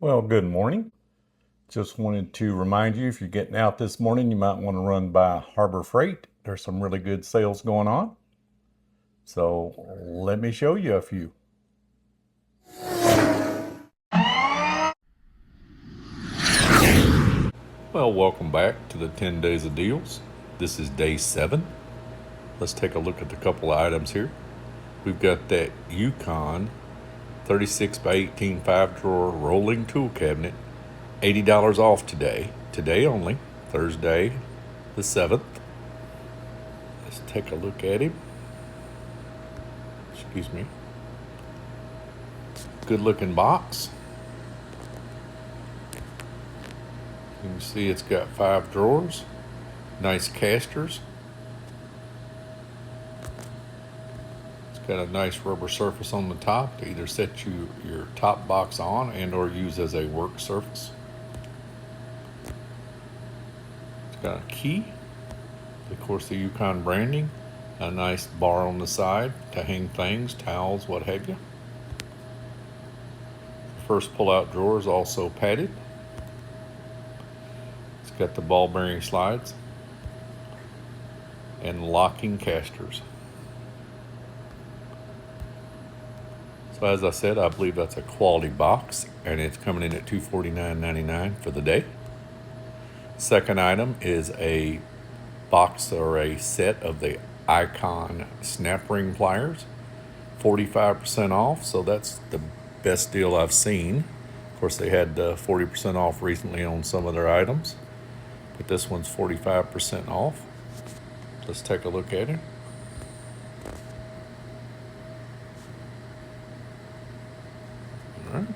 Well, good morning. Just wanted to remind you, if you're getting out this morning, you might want to run by Harbor Freight. There's some really good sales going on. So let me show you a few. Well, welcome back to the 10 Days of Deals. This is day 7. Let's take a look at the couple of items here. We've got that YUKON 36 by 18 5-drawer rolling tool cabinet, $80 off today. Today only, Thursday the 7th. Let's take a look at him. Excuse me. Good looking box. You can see it's got 5 drawers, nice casters. It's got a nice rubber surface on the top to either set your top box on and or use as a work surface. It's got a key, of course the YUKON branding, a nice bar on the side to hang things, towels, what have you. The first pull-out drawer is also padded. It's got the ball bearing slides and locking casters. So as I said, I believe that's a quality box, and it's coming in at $249.99 for the day. Second item is a box or a set of the YUKON snap ring pliers, 45% off, so that's the best deal I've seen. Of course, they had 40% off recently on some of their items, but this one's 45% off. Let's take a look at it. All right.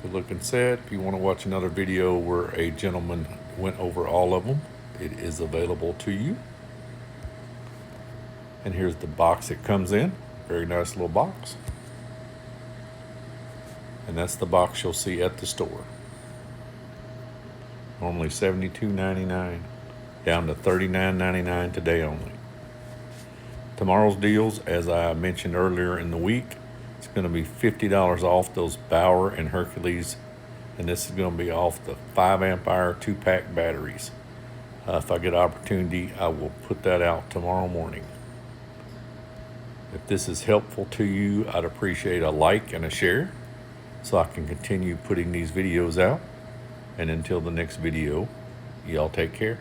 Good looking set. If you want to watch another video where a gentleman went over all of them, it is available to you. And here's the box it comes in. Very nice little box. And that's the box you'll see at the store. Normally $72.99, down to $39.99 today only. Tomorrow's deals, as I mentioned earlier in the week, it's going to be $50 off those Bauer and Hercules, and this is going to be off the 5 amp hour 2-pack batteries. If I get opportunity, I will put that out tomorrow morning. If this is helpful to you, I'd appreciate a like and a share so I can continue putting these videos out. And until the next video, y'all take care.